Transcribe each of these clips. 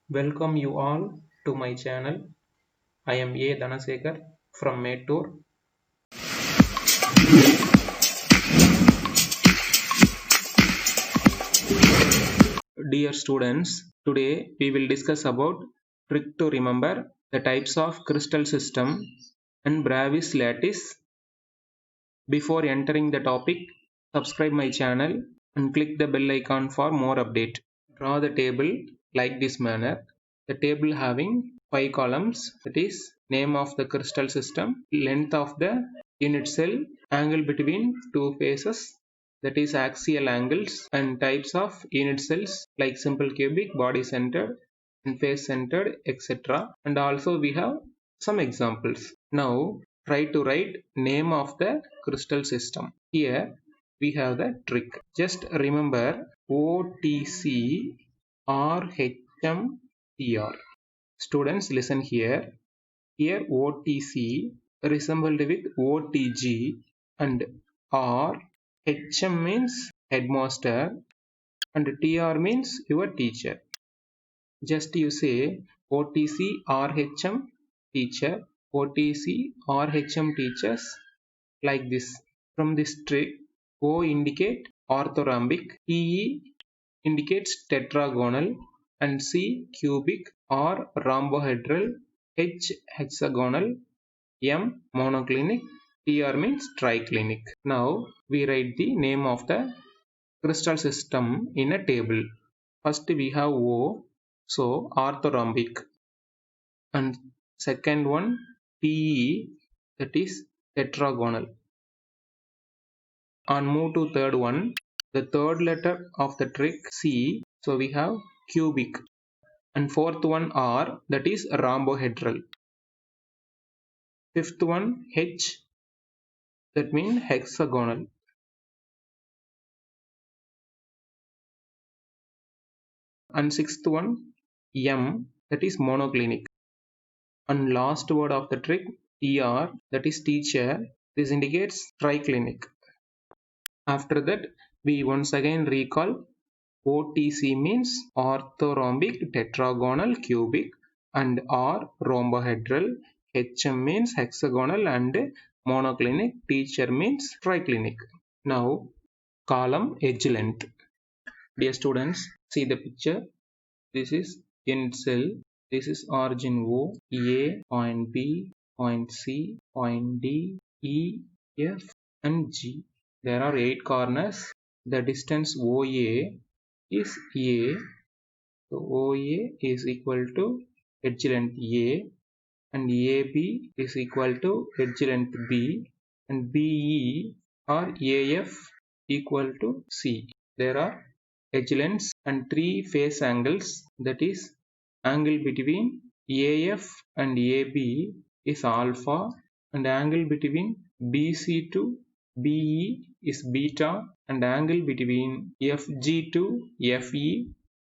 Welcome you all to my channel. I am A. Dhanasekar from Mettur. Dear students, today we will discuss about trick to remember the types of crystal system and Bravais lattice. Before entering the topic, subscribe my channel and click the bell icon for more update. Draw the table like this manner. The table having 5 columns, that is name of the crystal system, length of the unit cell, angle between two faces, that is axial angles, and types of unit cells like simple cubic, body centered and face centered, etc. And also we have some examples. Now try to write name of the crystal system. Here we have the trick. Just remember OTC RHMTR. Students listen here. Here OTC resembled with OTG and R. HM means headmaster and TR means your teacher. Just you say OTC RHM teacher, OTC RHM teachers like this. From this trick, O indicate orthorhombic, TE indicates tetragonal, and C cubic, R rhombohedral, H hexagonal, M monoclinic, TR means triclinic. Now we write the name of the crystal system in a table. First we have O, so orthorhombic, and second one TE, that is tetragonal. And move to third one, the third letter of the trick C, so we have cubic, and fourth one R, that is rhombohedral. Fifth one H, that means hexagonal. And sixth one M, that is monoclinic. And last word of the trick TR, that is teacher, this indicates triclinic. After that we once again recall OTC means orthorhombic tetragonal cubic, and R rhombohedral, HM means hexagonal, and monoclinic, teacher means triclinic. Now column edge length. Dear students, see the picture. This is unit cell. This is origin O, A, point B, point C, point D, E, F and G. There are 8 corners. The distance OA is A. So OA is equal to edge length A, and AB is equal to edge length B, and BE or AF equal to C. There are edge lengths and 3 face angles, that is angle between AF and AB is alpha, and angle between BC to BE is beta, and angle between FG to FE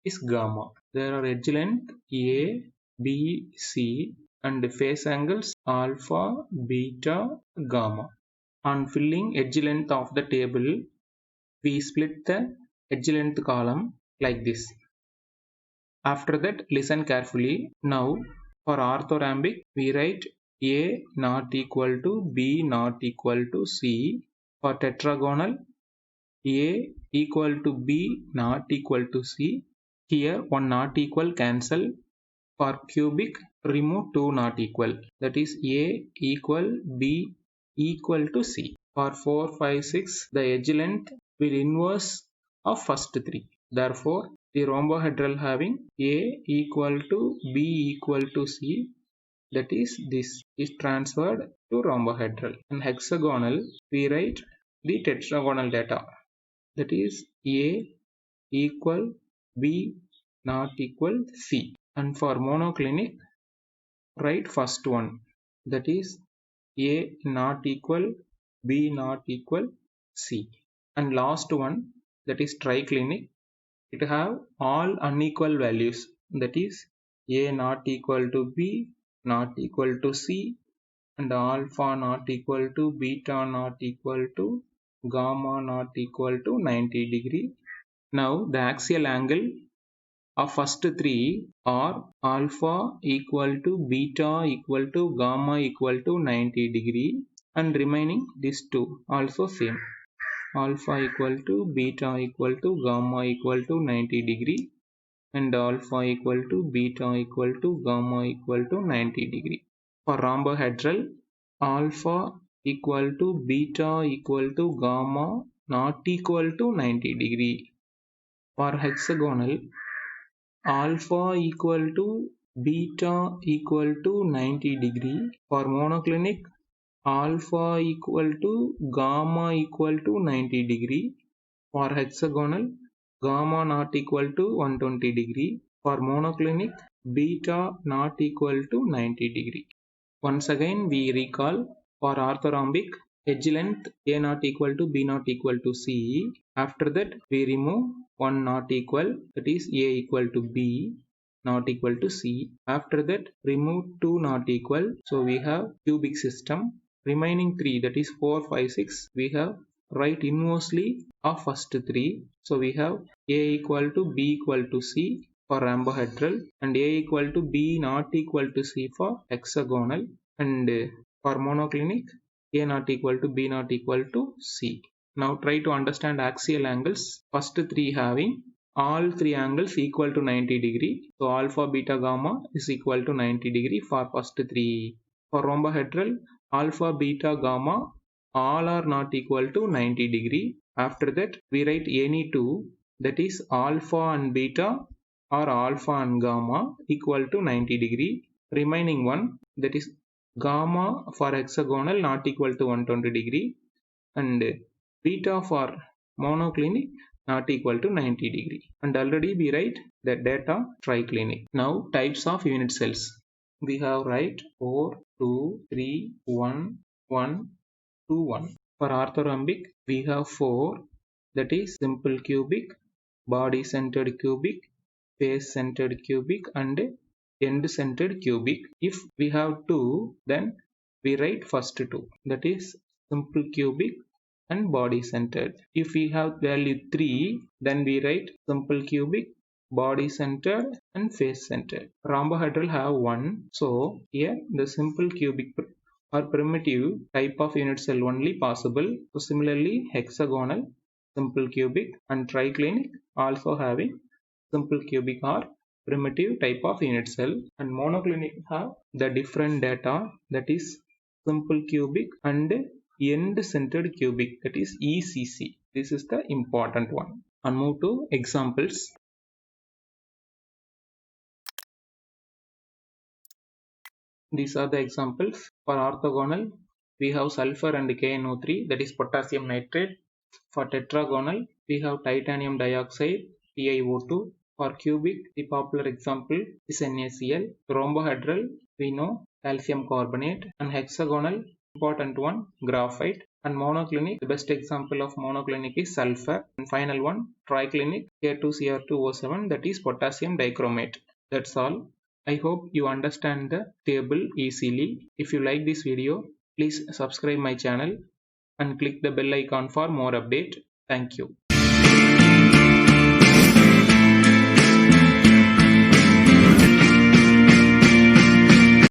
is gamma. There are edge length A, B, C and face angles alpha, beta, gamma. On filling edge length of the table, we split the edge length column like this. After that, listen carefully. Now, for orthorhombic, we write A not equal to B not equal to C. For tetragonal, A equal to B not equal to C. Here, one not equal cancel. For cubic, remove two not equal. That is A equal B equal to C. For 4, 5, 6, the edge length will inverse of first 3. Therefore, the rhombohedral having A equal to B equal to C, that is this, is transferred to rhombohedral. And hexagonal, we write the tetragonal data, that is A equal B not equal C. And for monoclinic, write first one, that is A not equal B not equal C. And last one, that is triclinic, it have all unequal values, that is A not equal to B not equal to C, and alpha not equal to beta not equal to gamma not equal to 90 degree. Now the axial angle of first three are alpha equal to beta equal to gamma equal to 90 degree, and remaining these two also same. Alpha equal to beta equal to gamma equal to 90 degree, and alpha equal to beta equal to gamma equal to 90 degree. For rhombohedral, alpha equal to beta equal to gamma not equal to 90 degree. For hexagonal, alpha equal to beta equal to 90 degree. For monoclinic, alpha equal to gamma equal to 90 degree. For hexagonal, gamma not equal to 120 degree. For monoclinic, beta not equal to 90 degree. Once again we recall, for orthorhombic, edge length A not equal to B not equal to C. After that we remove one not equal, that is A equal to B not equal to C. After that remove two not equal, so we have cubic system. Remaining three, that is 4, 5, 6, we have right inversely of first three. So we have A equal to B equal to C for rhombohedral, and A equal to B not equal to C for hexagonal, and for monoclinic, A not equal to B not equal to C. Now try to understand axial angles. First three having all three angles equal to 90 degree. So alpha, beta, gamma is equal to 90 degree for first three. For rhombohedral, alpha, beta, gamma all are not equal to 90 degree. After that we write any two, that is alpha and beta or alpha and gamma equal to 90 degree. Remaining one, that is gamma for hexagonal not equal to 120 degree, and beta for monoclinic not equal to 90 degree. And already we write the data triclinic. Now types of unit cells. We have write 4, 2, 3, 1, 1, 2, 1. For orthorhombic we have 4, that is simple cubic, body centered cubic, face centered cubic, and end centered cubic. If we have 2, then we write first two, that is simple cubic and body centered. If we have value 3, then we write simple cubic, body centered, and face centered. Rhombohedral have 1, so here the simple cubic or primitive type of unit cell only possible. So similarly hexagonal, simple cubic, and triclinic also having simple cubic or primitive type of unit cell, and monoclinic have the different data, that is simple cubic and end centered cubic, that is ECC. This is the important one. And move to examples. These are the examples. For orthogonal we have sulfur and KNO3, that is potassium nitrate. For tetragonal we have titanium dioxide, TiO2. For cubic, the popular example is NaCl. Rhombohedral, we know calcium carbonate, and hexagonal, important one, graphite. And monoclinic, the best example of monoclinic is sulfur. And final one, triclinic, K2Cr2O7, that is potassium dichromate. That's all. I hope you understand the table easily. If you like this video, please subscribe my channel and click the bell icon for more update. Thank you.